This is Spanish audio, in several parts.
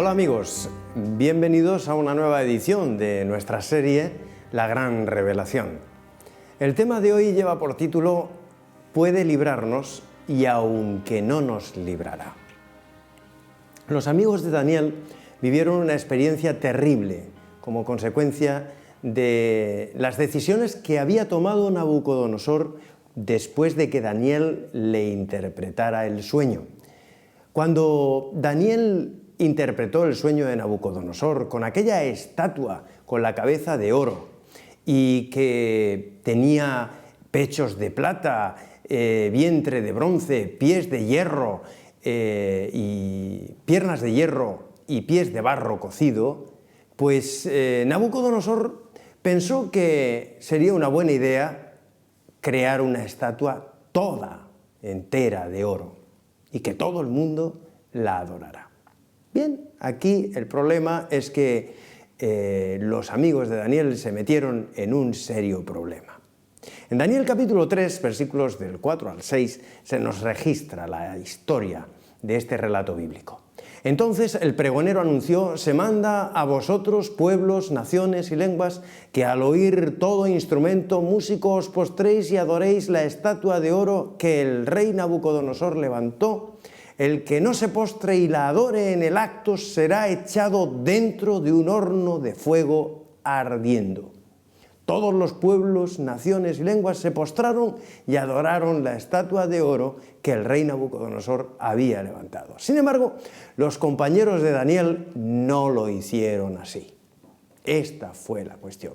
Hola amigos, bienvenidos a una nueva edición de nuestra serie La Gran Revelación. El tema de hoy lleva por título Puede librarnos y aunque no nos librará. Los amigos de Daniel vivieron una experiencia terrible como consecuencia de las decisiones que había tomado Nabucodonosor después de que Daniel le interpretara el sueño. Cuando Daniel interpretó el sueño de Nabucodonosor con aquella estatua con la cabeza de oro y que tenía pechos de plata, vientre de bronce, pies de hierro y piernas de hierro y pies de barro cocido, pues Nabucodonosor pensó que sería una buena idea crear una estatua toda entera de oro y que todo el mundo la adorara. Bien, aquí el problema es que los amigos de Daniel se metieron en un serio problema. En Daniel capítulo 3, versículos del 4 al 6, se nos registra la historia de este relato bíblico. Entonces el pregonero anunció: se manda a vosotros, pueblos, naciones y lenguas, que al oír todo instrumento músico os postréis y adoréis la estatua de oro que el rey Nabucodonosor levantó. El que no se postre y la adore en el acto será echado dentro de un horno de fuego ardiendo. Todos los pueblos, naciones y lenguas se postraron y adoraron la estatua de oro que el rey Nabucodonosor había levantado. Sin embargo, los compañeros de Daniel no lo hicieron así. Esta fue la cuestión.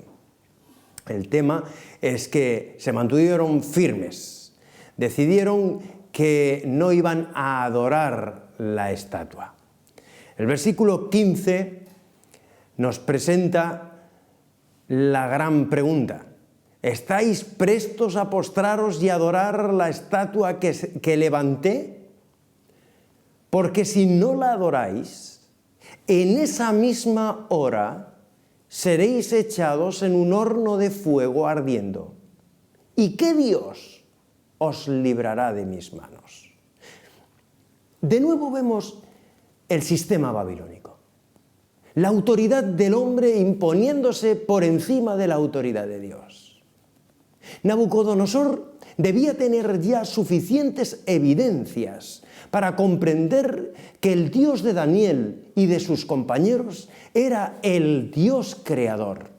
El tema es que se mantuvieron firmes, decidieron que no iban a adorar la estatua. El versículo 15 nos presenta la gran pregunta: ¿estáis prestos a postraros y adorar la estatua que levanté? Porque si no la adoráis, en esa misma hora seréis echados en un horno de fuego ardiendo. ¿Y qué Dios os librará de mis manos? De nuevo vemos el sistema babilónico. La autoridad del hombre imponiéndose por encima de la autoridad de Dios. Nabucodonosor debía tener ya suficientes evidencias para comprender que el Dios de Daniel y de sus compañeros era el Dios creador,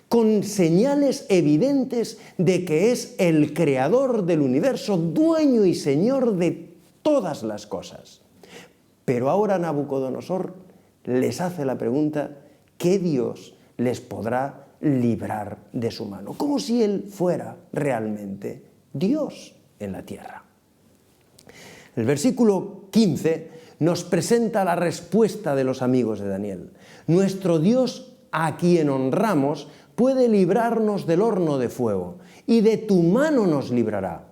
con señales evidentes de que es el creador del universo, dueño y señor de todas las cosas. Pero ahora Nabucodonosor les hace la pregunta: ¿qué Dios les podrá librar de su mano? Como si él fuera realmente Dios en la tierra. El versículo 15 nos presenta la respuesta de los amigos de Daniel. Nuestro Dios, a quien honramos, puede librarnos del horno de fuego, y de tu mano nos librará.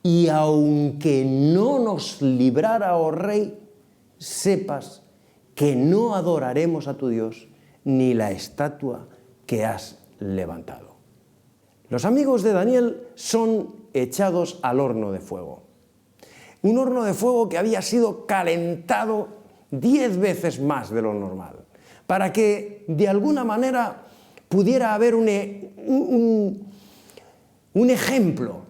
Y aunque no nos librara, oh rey, sepas que no adoraremos a tu Dios ni la estatua que has levantado. Los amigos de Daniel son echados al horno de fuego. Un horno de fuego que había sido calentado 10 veces más de lo normal, para que de alguna manera pudiera haber un ejemplo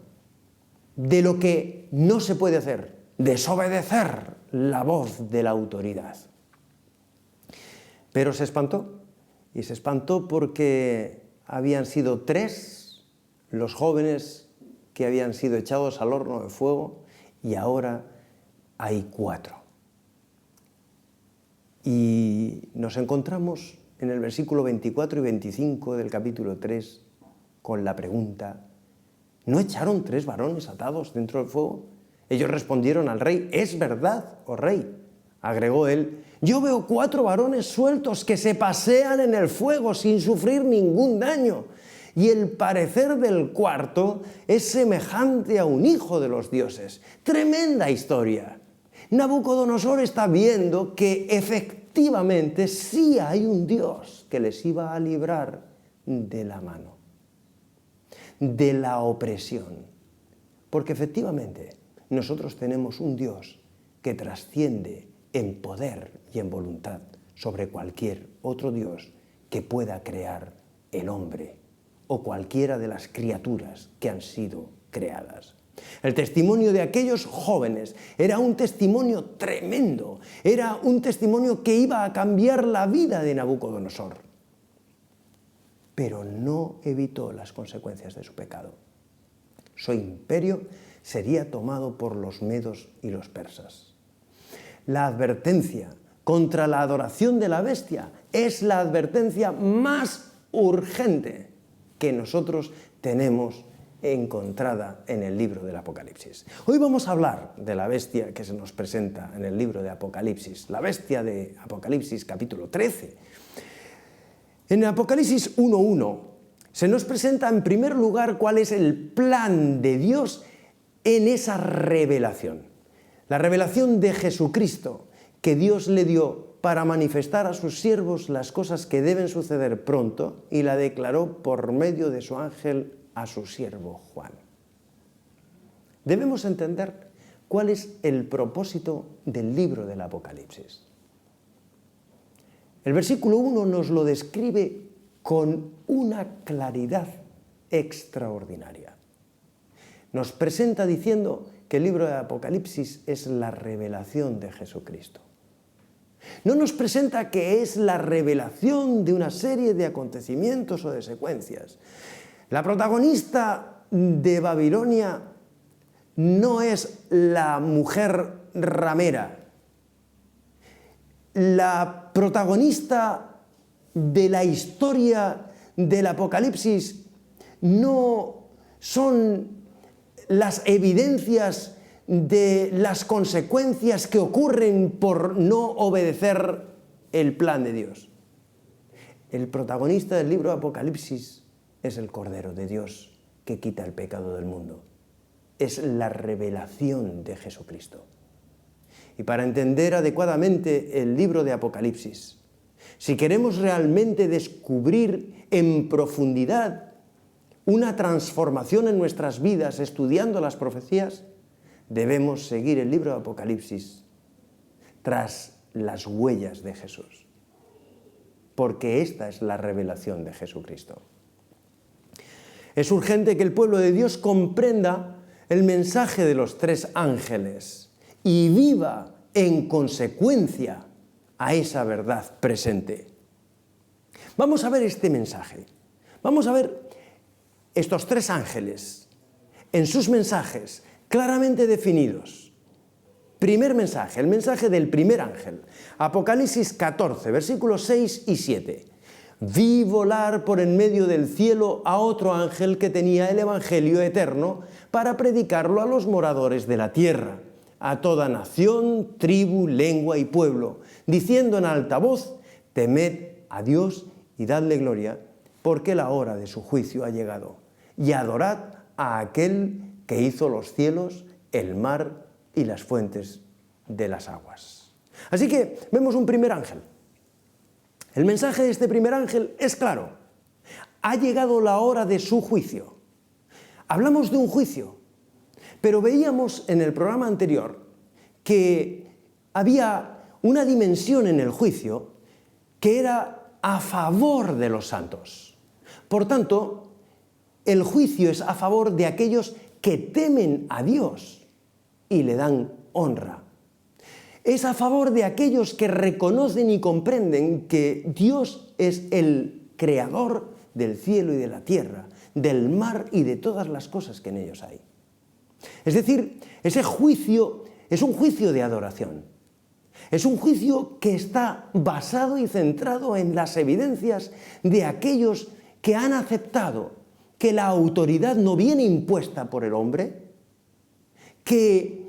de lo que no se puede hacer: desobedecer la voz de la autoridad. Pero se espantó, y se espantó porque habían sido 3 los jóvenes que habían sido echados al horno de fuego, y ahora hay 4. Y nos encontramos en el versículo 24 y 25 del capítulo 3 con la pregunta: ¿no echaron 3 varones atados dentro del fuego? Ellos respondieron al rey: es verdad, oh rey. Agregó él: yo veo 4 varones sueltos que se pasean en el fuego sin sufrir ningún daño. Y el parecer del cuarto es semejante a un hijo de los dioses. Tremenda historia. Nabucodonosor está viendo que efectivamente sí hay un Dios que les iba a librar de la mano, de la opresión. Porque efectivamente nosotros tenemos un Dios que trasciende en poder y en voluntad sobre cualquier otro Dios que pueda crear el hombre o cualquiera de las criaturas que han sido creadas. El testimonio de aquellos jóvenes era un testimonio tremendo, era un testimonio que iba a cambiar la vida de Nabucodonosor, pero no evitó las consecuencias de su pecado. Su imperio sería tomado por los medos y los persas. La advertencia contra la adoración de la bestia es la advertencia más urgente que nosotros tenemos encontrada en el libro del Apocalipsis. Hoy vamos a hablar de la bestia que se nos presenta en el libro de Apocalipsis, la bestia de Apocalipsis capítulo 13. En Apocalipsis 1:1 se nos presenta en primer lugar cuál es el plan de Dios en esa revelación. La revelación de Jesucristo que Dios le dio para manifestar a sus siervos las cosas que deben suceder pronto y la declaró por medio de su ángel a su siervo Juan. Debemos entender cuál es el propósito del libro del Apocalipsis. El versículo 1 nos lo describe con una claridad extraordinaria. Nos presenta diciendo que el libro del Apocalipsis es la revelación de Jesucristo. No nos presenta que es la revelación de una serie de acontecimientos o de secuencias. La protagonista de Babilonia no es la mujer ramera. La protagonista de la historia del Apocalipsis no son las evidencias de las consecuencias que ocurren por no obedecer el plan de Dios. El protagonista del libro de Apocalipsis es el Cordero de Dios que quita el pecado del mundo. Es la revelación de Jesucristo. Y para entender adecuadamente el libro de Apocalipsis, si queremos realmente descubrir en profundidad una transformación en nuestras vidas estudiando las profecías, debemos seguir el libro de Apocalipsis tras las huellas de Jesús, porque esta es la revelación de Jesucristo. Es urgente que el pueblo de Dios comprenda el mensaje de los tres ángeles y viva en consecuencia a esa verdad presente. Vamos a ver este mensaje. Vamos a ver estos tres ángeles en sus mensajes claramente definidos. Primer mensaje, el mensaje del primer ángel. Apocalipsis 14, versículos 6 y 7. Vi volar por en medio del cielo a otro ángel que tenía el evangelio eterno para predicarlo a los moradores de la tierra, a toda nación, tribu, lengua y pueblo, diciendo en alta voz: temed a Dios y dadle gloria, porque la hora de su juicio ha llegado, y adorad a aquel que hizo los cielos, el mar y las fuentes de las aguas. Así que vemos un primer ángel. El mensaje de este primer ángel es claro. Ha llegado la hora de su juicio. Hablamos de un juicio, pero veíamos en el programa anterior que había una dimensión en el juicio que era a favor de los santos. Por tanto, el juicio es a favor de aquellos que temen a Dios y le dan honra. Es a favor de aquellos que reconocen y comprenden que Dios es el creador del cielo y de la tierra, del mar y de todas las cosas que en ellos hay. Es decir, ese juicio es un juicio de adoración. Es un juicio que está basado y centrado en las evidencias de aquellos que han aceptado que la autoridad no viene impuesta por el hombre, que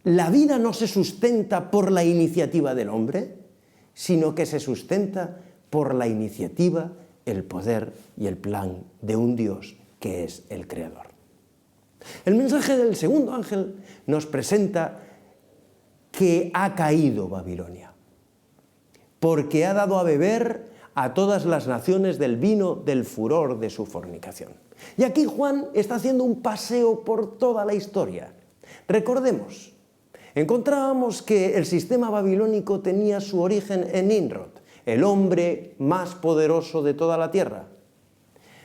la vida no se sustenta por la iniciativa del hombre, sino que se sustenta por la iniciativa, el poder y el plan de un Dios que es el Creador. El mensaje del segundo ángel nos presenta que ha caído Babilonia, porque ha dado a beber a todas las naciones del vino del furor de su fornicación. Y aquí Juan está haciendo un paseo por toda la historia. Recordemos, encontrábamos que el sistema babilónico tenía su origen en Nimrod, el hombre más poderoso de toda la tierra.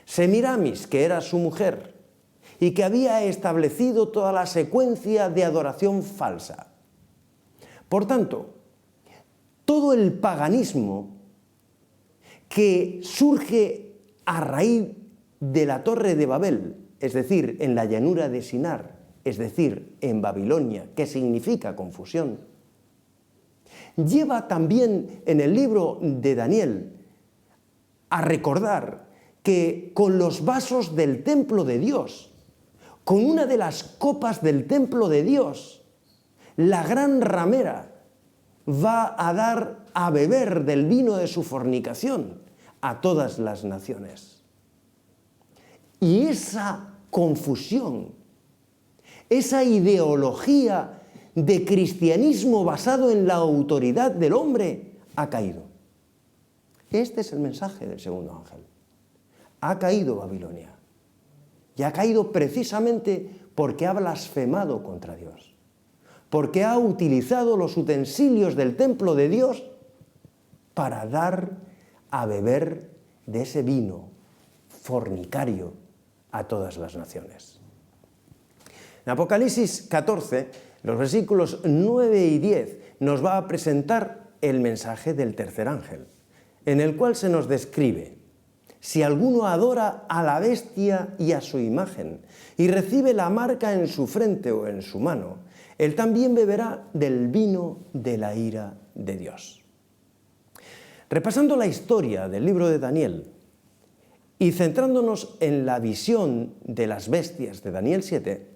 Semiramis, que era su mujer, y que había establecido toda la secuencia de adoración falsa. Por tanto, todo el paganismo que surge a raíz de la Torre de Babel, es decir, en la llanura de Sinar, es decir, en Babilonia, que significa confusión, lleva también en el libro de Daniel a recordar que con los vasos del templo de Dios, con una de las copas del templo de Dios, la gran ramera va a dar a beber del vino de su fornicación a todas las naciones. Y esa confusión, esa ideología de cristianismo basado en la autoridad del hombre ha caído. Este es el mensaje del segundo ángel. Ha caído Babilonia. Y ha caído precisamente porque ha blasfemado contra Dios. Porque ha utilizado los utensilios del templo de Dios para dar a beber de ese vino fornicario a todas las naciones. En Apocalipsis 14, los versículos 9 y 10, nos va a presentar el mensaje del tercer ángel, en el cual se nos describe: si alguno adora a la bestia y a su imagen, y recibe la marca en su frente o en su mano, él también beberá del vino de la ira de Dios. Repasando la historia del libro de Daniel y centrándonos en la visión de las bestias de Daniel 7,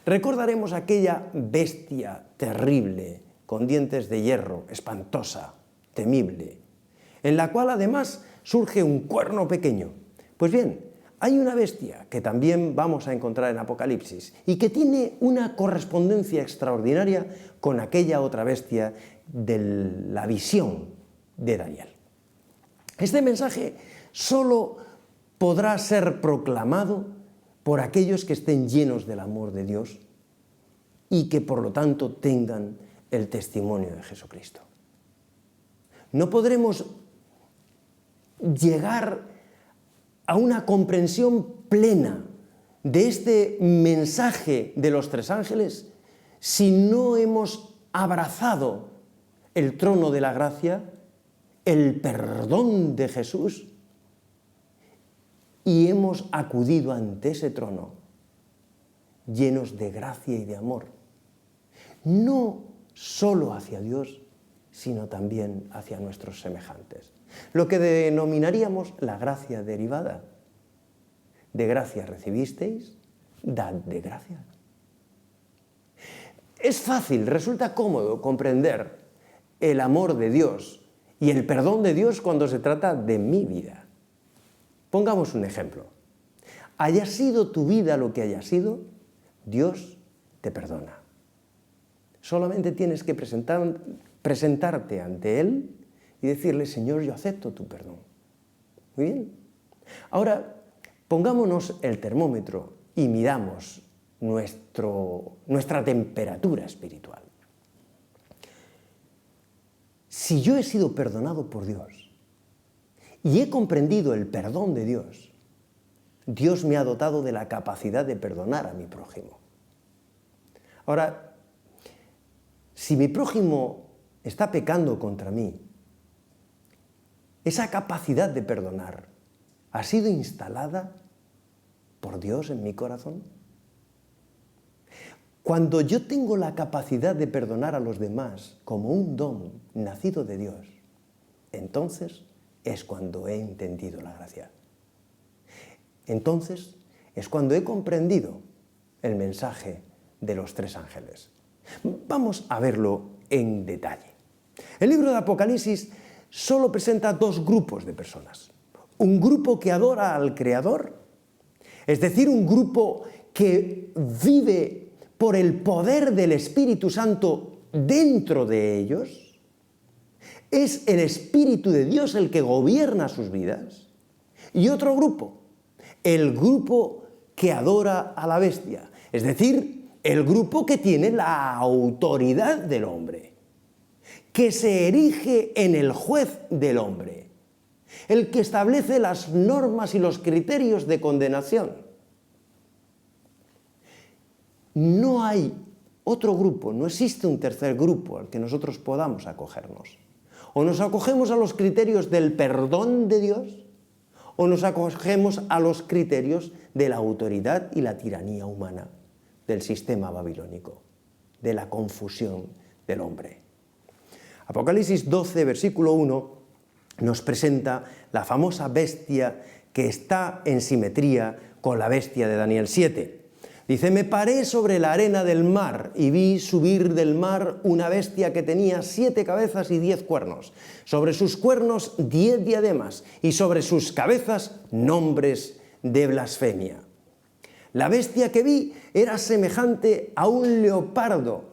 recordaremos aquella bestia terrible, con dientes de hierro, espantosa, temible, en la cual además surge un cuerno pequeño. Pues bien, hay una bestia que también vamos a encontrar en Apocalipsis y que tiene una correspondencia extraordinaria con aquella otra bestia de la visión de Daniel. Este mensaje solo podrá ser proclamado por aquellos que estén llenos del amor de Dios y que por lo tanto tengan el testimonio de Jesucristo. No podremos llegar a una comprensión plena de este mensaje de los tres ángeles si no hemos abrazado el trono de la gracia, el perdón de Jesús, y hemos acudido ante ese trono llenos de gracia y de amor, no solo hacia Dios, sino también hacia nuestros semejantes. Lo que denominaríamos la gracia derivada. De gracia recibisteis, dad de gracia. Es fácil, resulta cómodo comprender el amor de Dios y el perdón de Dios cuando se trata de mi vida. Pongamos un ejemplo. Haya sido tu vida lo que haya sido, Dios te perdona. Solamente tienes que presentarte ante Él y decirle: Señor, yo acepto tu perdón. Muy bien. Ahora, pongámonos el termómetro y midamos nuestra temperatura espiritual. Si yo he sido perdonado por Dios y he comprendido el perdón de Dios, Dios me ha dotado de la capacidad de perdonar a mi prójimo. Ahora, si mi prójimo está pecando contra mí, esa capacidad de perdonar ha sido instalada por Dios en mi corazón. Cuando yo tengo la capacidad de perdonar a los demás como un don nacido de Dios, entonces es cuando he entendido la gracia. Entonces es cuando he comprendido el mensaje de los tres ángeles. Vamos a verlo en detalle. El libro de Apocalipsis solo presenta dos grupos de personas. Un grupo que adora al Creador, es decir, un grupo que vive por el poder del Espíritu Santo dentro de ellos. Es el Espíritu de Dios el que gobierna sus vidas. Y otro grupo, el grupo que adora a la bestia, es decir, el grupo que tiene la autoridad del hombre, que se erige en el juez del hombre, el que establece las normas y los criterios de condenación. No hay otro grupo, no existe un tercer grupo al que nosotros podamos acogernos. O nos acogemos a los criterios del perdón de Dios, o nos acogemos a los criterios de la autoridad y la tiranía humana, del sistema babilónico, de la confusión del hombre. Apocalipsis 12, versículo 1, nos presenta la famosa bestia que está en simetría con la bestia de Daniel 7. Dice, me paré sobre la arena del mar y vi subir del mar una bestia que tenía 7 cabezas y 10 cuernos. Sobre sus cuernos 10 diademas y sobre sus cabezas nombres de blasfemia. La bestia que vi era semejante a un leopardo,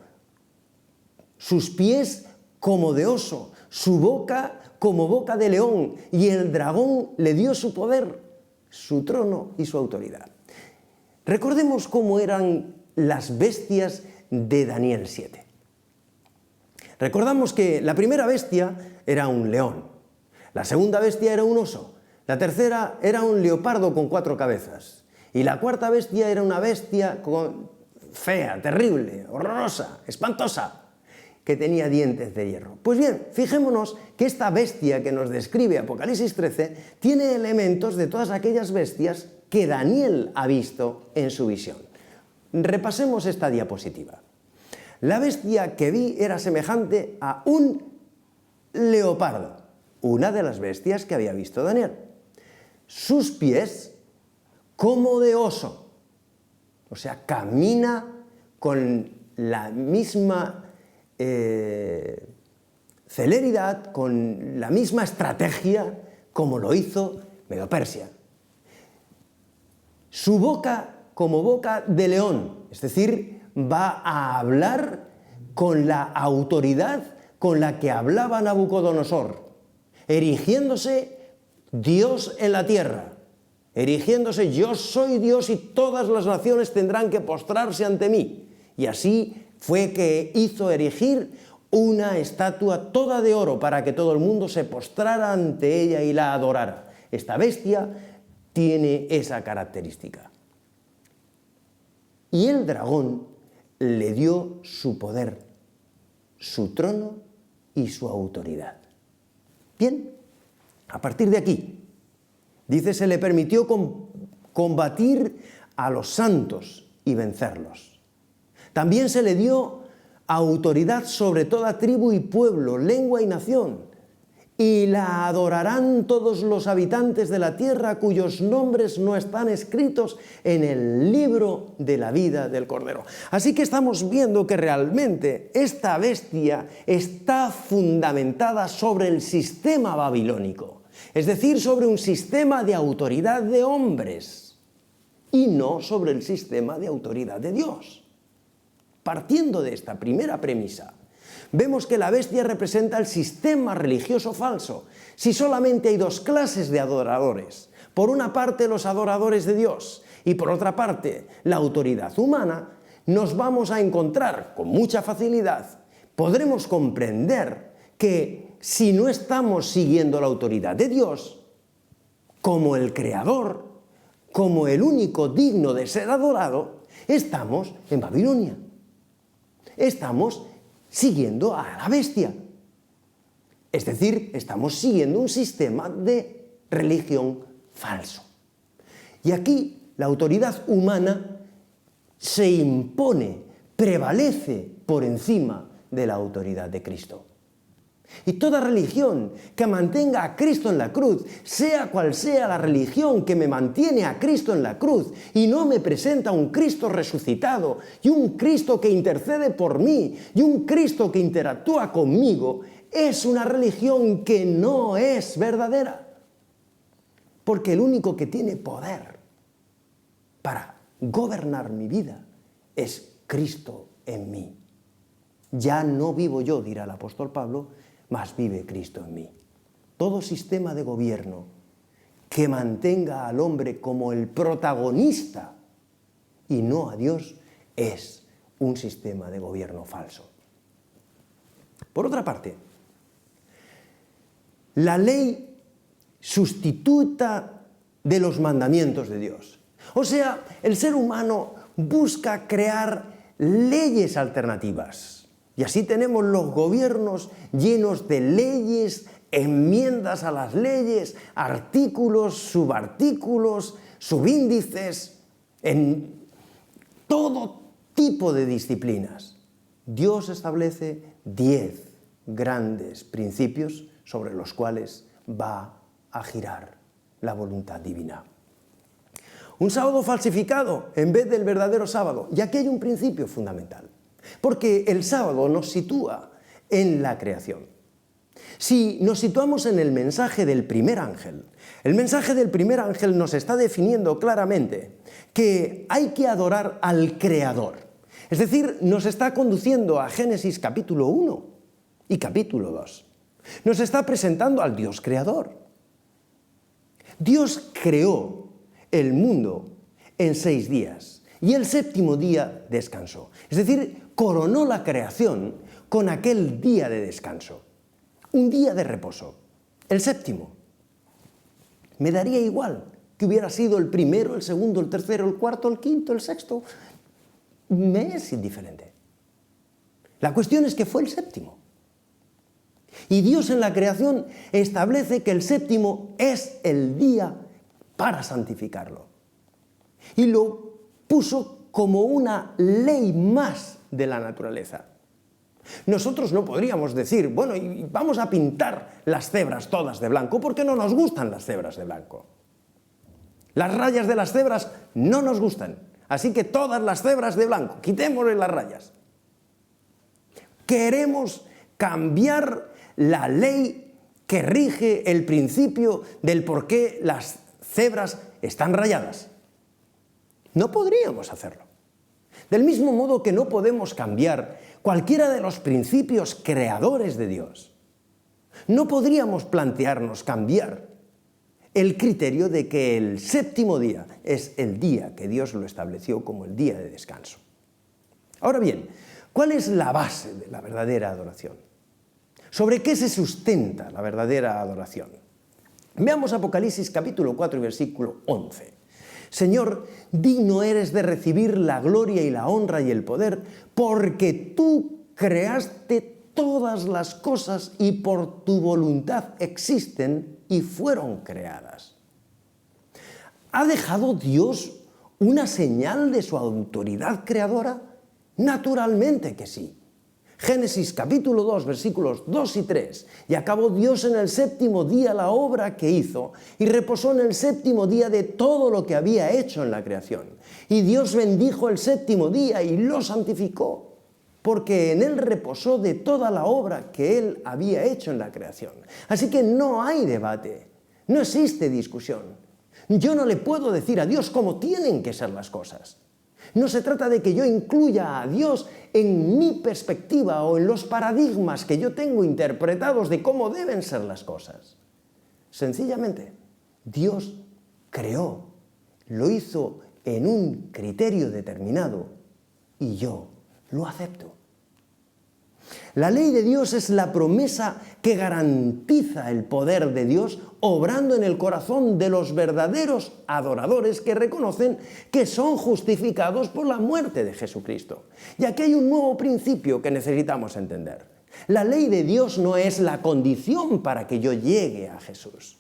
sus pies como de oso, su boca como boca de león, y el dragón le dio su poder, su trono y su autoridad. Recordemos cómo eran las bestias de Daniel 7. Recordamos que la primera bestia era un león, la segunda bestia era un oso, la tercera era un leopardo con 4 cabezas y la cuarta bestia era una bestia fea, terrible, horrorosa, espantosa, que tenía dientes de hierro. Pues bien, fijémonos que esta bestia que nos describe Apocalipsis 13 tiene elementos de todas aquellas bestias que Daniel ha visto en su visión. Repasemos esta diapositiva. La bestia que vi era semejante a un leopardo, una de las bestias que había visto Daniel. Sus pies como de oso, o sea, camina con la misma celeridad, con la misma estrategia como lo hizo Medo-Persia. Su boca como boca de león, es decir, va a hablar con la autoridad con la que hablaba Nabucodonosor, erigiéndose Dios en la tierra, erigiéndose yo soy Dios y todas las naciones tendrán que postrarse ante mí. Y así fue que hizo erigir una estatua toda de oro para que todo el mundo se postrara ante ella y la adorara. Esta bestia tiene esa característica. Y el dragón le dio su poder, su trono y su autoridad. Bien, a partir de aquí, dice, se le permitió combatir a los santos y vencerlos. También se le dio autoridad sobre toda tribu y pueblo, lengua y nación, y la adorarán todos los habitantes de la tierra cuyos nombres no están escritos en el libro de la vida del Cordero. Así que estamos viendo que realmente esta bestia está fundamentada sobre el sistema babilónico, es decir, sobre un sistema de autoridad de hombres y no sobre el sistema de autoridad de Dios. Partiendo de esta primera premisa, vemos que la bestia representa el sistema religioso falso. Si solamente hay 2 clases de adoradores, por una parte los adoradores de Dios y por otra parte la autoridad humana, nos vamos a encontrar con mucha facilidad, podremos comprender que si no estamos siguiendo la autoridad de Dios, como el Creador, como el único digno de ser adorado, estamos en Babilonia. Estamos siguiendo a la bestia. Es decir, estamos siguiendo un sistema de religión falso. Y aquí la autoridad humana se impone, prevalece por encima de la autoridad de Cristo. Y toda religión que mantenga a Cristo en la cruz, sea cual sea la religión que me mantiene a Cristo en la cruz y no me presenta un Cristo resucitado y un Cristo que intercede por mí y un Cristo que interactúa conmigo, es una religión que no es verdadera. Porque el único que tiene poder para gobernar mi vida es Cristo en mí. Ya no vivo yo, dirá el apóstol Pablo, mas vive Cristo en mí. Todo sistema de gobierno que mantenga al hombre como el protagonista y no a Dios es un sistema de gobierno falso. Por otra parte, la ley sustituta de los mandamientos de Dios. O sea, el ser humano busca crear leyes alternativas. Y así tenemos los gobiernos llenos de leyes, enmiendas a las leyes, artículos, subartículos, subíndices, en todo tipo de disciplinas. Dios establece 10 grandes principios sobre los cuales va a girar la voluntad divina. Un sábado falsificado en vez del verdadero sábado. Y aquí hay un principio fundamental, porque el sábado nos sitúa en la creación. Si nos situamos en el mensaje del primer ángel, el mensaje del primer ángel nos está definiendo claramente que hay que adorar al Creador. Es decir, nos está conduciendo a Génesis capítulo 1 y capítulo 2. Nos está presentando al Dios creador. Dios creó el mundo en 6 días y el séptimo día descansó. Es decir, coronó la creación con aquel día de descanso. Un día de reposo. El séptimo. Me daría igual que hubiera sido el primero, el segundo, el tercero, el cuarto, el quinto, el sexto. Me es indiferente. La cuestión es que fue el séptimo. Y Dios en la creación establece que el séptimo es el día para santificarlo. Y lo puso como una ley más de la naturaleza. Nosotros no podríamos decir, bueno, y vamos a pintar las cebras todas de blanco, porque no nos gustan las cebras de blanco. Las rayas de las cebras no nos gustan, así que todas las cebras de blanco, quitémosle las rayas. Queremos cambiar la ley que rige el principio del por qué las cebras están rayadas. No podríamos hacerlo. Del mismo modo que no podemos cambiar cualquiera de los principios creadores de Dios, no podríamos plantearnos cambiar el criterio de que el séptimo día es el día que Dios lo estableció como el día de descanso. Ahora bien, ¿cuál es la base de la verdadera adoración? ¿Sobre qué se sustenta la verdadera adoración? Veamos Apocalipsis capítulo 4 y versículo 11. Señor, digno eres de recibir la gloria y la honra y el poder, porque tú creaste todas las cosas y por tu voluntad existen y fueron creadas. ¿Ha dejado Dios una señal de su autoridad creadora? Naturalmente que sí. Génesis capítulo 2, versículos 2 y 3. Y acabó Dios en el séptimo día la obra que hizo, y reposó en el séptimo día de todo lo que había hecho en la creación. Y Dios bendijo el séptimo día y lo santificó, porque en él reposó de toda la obra que él había hecho en la creación. Así que no hay debate, no existe discusión. Yo no le puedo decir a Dios cómo tienen que ser las cosas. No se trata de que yo incluya a Dios en mi perspectiva o en los paradigmas que yo tengo interpretados de cómo deben ser las cosas. Sencillamente, Dios creó, lo hizo en un criterio determinado y yo lo acepto. La ley de Dios es la promesa que garantiza el poder de Dios obrando en el corazón de los verdaderos adoradores que reconocen que son justificados por la muerte de Jesucristo. Y aquí hay un nuevo principio que necesitamos entender. La ley de Dios no es la condición para que yo llegue a Jesús.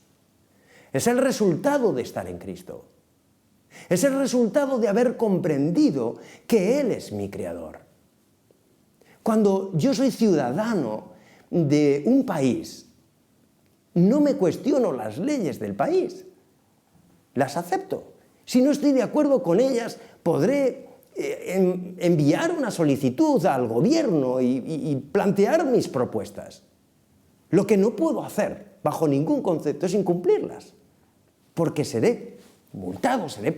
Es el resultado de estar en Cristo. Es el resultado de haber comprendido que Él es mi Creador. Cuando yo soy ciudadano de un país, no me cuestiono las leyes del país, las acepto. Si no estoy de acuerdo con ellas, podré enviar una solicitud al gobierno y plantear mis propuestas. Lo que no puedo hacer, bajo ningún concepto, es incumplirlas, porque seré multado, seré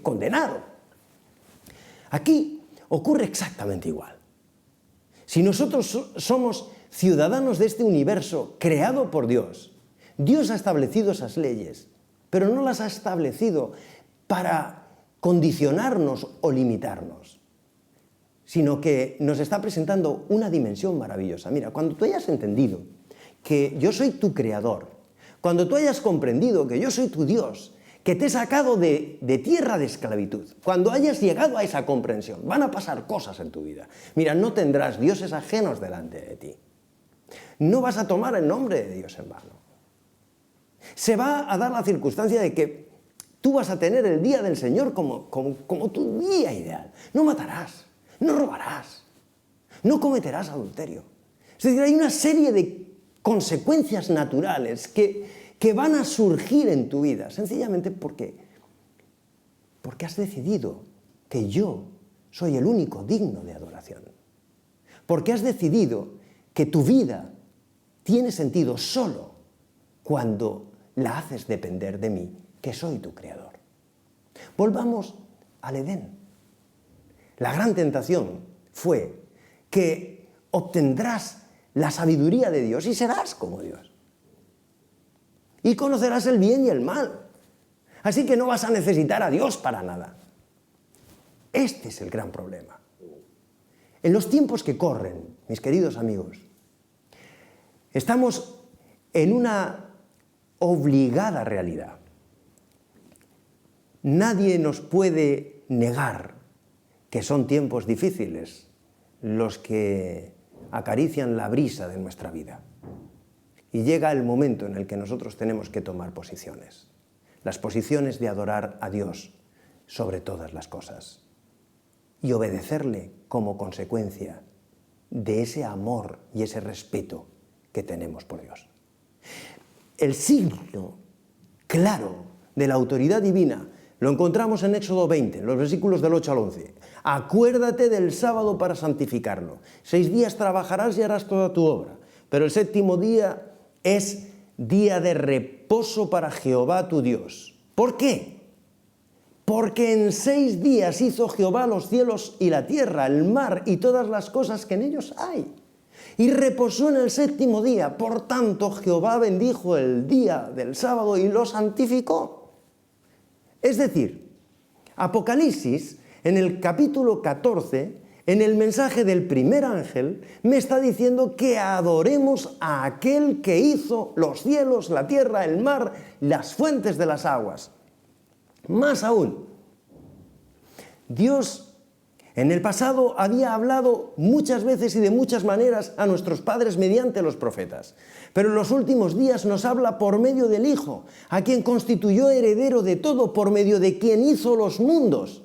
condenado. Aquí ocurre exactamente igual. Si nosotros somos ciudadanos de este universo creado por Dios, Dios ha establecido esas leyes, pero no las ha establecido para condicionarnos o limitarnos, sino que nos está presentando una dimensión maravillosa. Mira, cuando tú hayas entendido que yo soy tu creador, cuando tú hayas comprendido que yo soy tu Dios, que te he sacado de tierra de esclavitud, cuando hayas llegado a esa comprensión, van a pasar cosas en tu vida. Mira, no tendrás dioses ajenos delante de ti. No vas a tomar el nombre de Dios en vano. Se va a dar la circunstancia de que tú vas a tener el día del Señor como tu día ideal. No matarás, no robarás, no cometerás adulterio. Es decir, hay una serie de consecuencias naturales que van a surgir en tu vida, sencillamente porque has decidido que yo soy el único digno de adoración. Porque has decidido que tu vida tiene sentido solo cuando la haces depender de mí, que soy tu creador. Volvamos al Edén. La gran tentación fue que obtendrás la sabiduría de Dios y serás como Dios. Y conocerás el bien y el mal. Así que no vas a necesitar a Dios para nada. Este es el gran problema. En los tiempos que corren, mis queridos amigos, estamos en una obligada realidad. Nadie nos puede negar que son tiempos difíciles los que acarician la brisa de nuestra vida. Y llega el momento en el que nosotros tenemos que tomar posiciones. Las posiciones de adorar a Dios sobre todas las cosas. Y obedecerle como consecuencia de ese amor y ese respeto que tenemos por Dios. El signo claro de la autoridad divina lo encontramos en Éxodo 20, en los versículos del 8 al 11. Acuérdate del sábado para santificarlo. 6 días trabajarás y harás toda tu obra, pero el séptimo día es día de reposo para Jehová tu Dios. ¿Por qué? Porque en 6 días hizo Jehová los cielos y la tierra, el mar y todas las cosas que en ellos hay. Y reposó en el séptimo día. Por tanto, Jehová bendijo el día del sábado y lo santificó. Es decir, Apocalipsis, en el capítulo 14, en el mensaje del primer ángel, me está diciendo que adoremos a aquel que hizo los cielos, la tierra, el mar, las fuentes de las aguas. Más aún, Dios en el pasado había hablado muchas veces y de muchas maneras a nuestros padres mediante los profetas. Pero en los últimos días nos habla por medio del Hijo, a quien constituyó heredero de todo, por medio de quien hizo los mundos.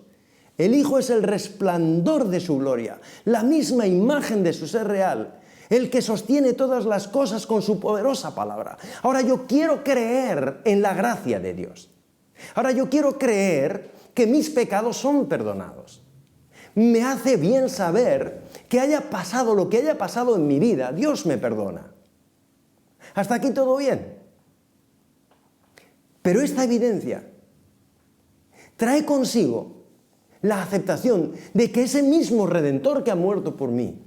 El Hijo es el resplandor de su gloria, la misma imagen de su ser real, el que sostiene todas las cosas con su poderosa palabra. Ahora yo quiero creer en la gracia de Dios. Ahora yo quiero creer que mis pecados son perdonados. Me hace bien saber que haya pasado lo que haya pasado en mi vida, Dios me perdona. Hasta aquí todo bien. Pero esta evidencia trae consigo la aceptación de que ese mismo Redentor que ha muerto por mí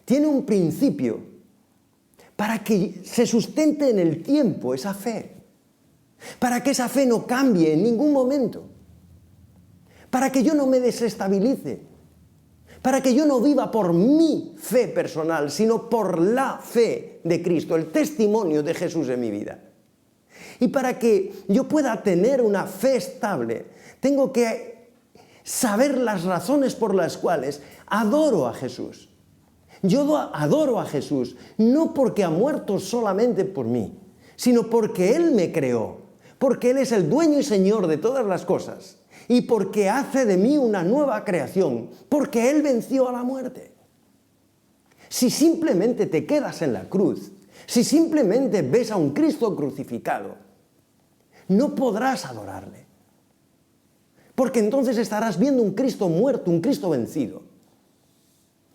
tiene un principio para que se sustente en el tiempo esa fe, para que esa fe no cambie en ningún momento, para que yo no me desestabilice, para que yo no viva por mi fe personal, sino por la fe de Cristo, el testimonio de Jesús en mi vida. Y para que yo pueda tener una fe estable, tengo que saber las razones por las cuales adoro a Jesús. Yo adoro a Jesús no porque ha muerto solamente por mí, sino porque Él me creó, porque Él es el dueño y señor de todas las cosas y porque hace de mí una nueva creación, porque Él venció a la muerte. Si simplemente te quedas en la cruz, si simplemente ves a un Cristo crucificado, no podrás adorarle, porque entonces estarás viendo un Cristo muerto, un Cristo vencido.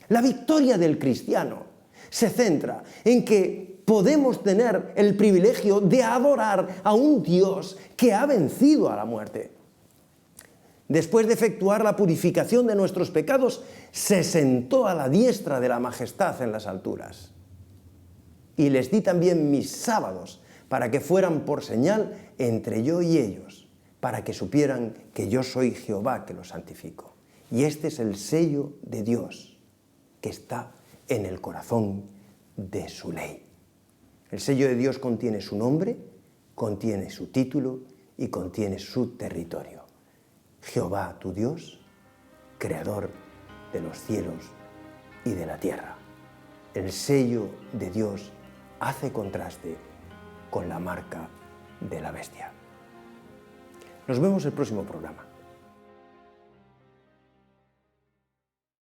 La victoria del cristiano se centra en que podemos tener el privilegio de adorar a un Dios que ha vencido a la muerte. Después de efectuar la purificación de nuestros pecados, se sentó a la diestra de la majestad en las alturas. Y les di también mis sábados para que fueran por señal entre yo y ellos, para que supieran que yo soy Jehová que los santifico. Y este es el sello de Dios que está en el corazón de su ley. El sello de Dios contiene su nombre, contiene su título y contiene su territorio. Jehová tu Dios, creador de los cielos y de la tierra. El sello de Dios hace contraste con la marca de la bestia. Nos vemos el próximo programa.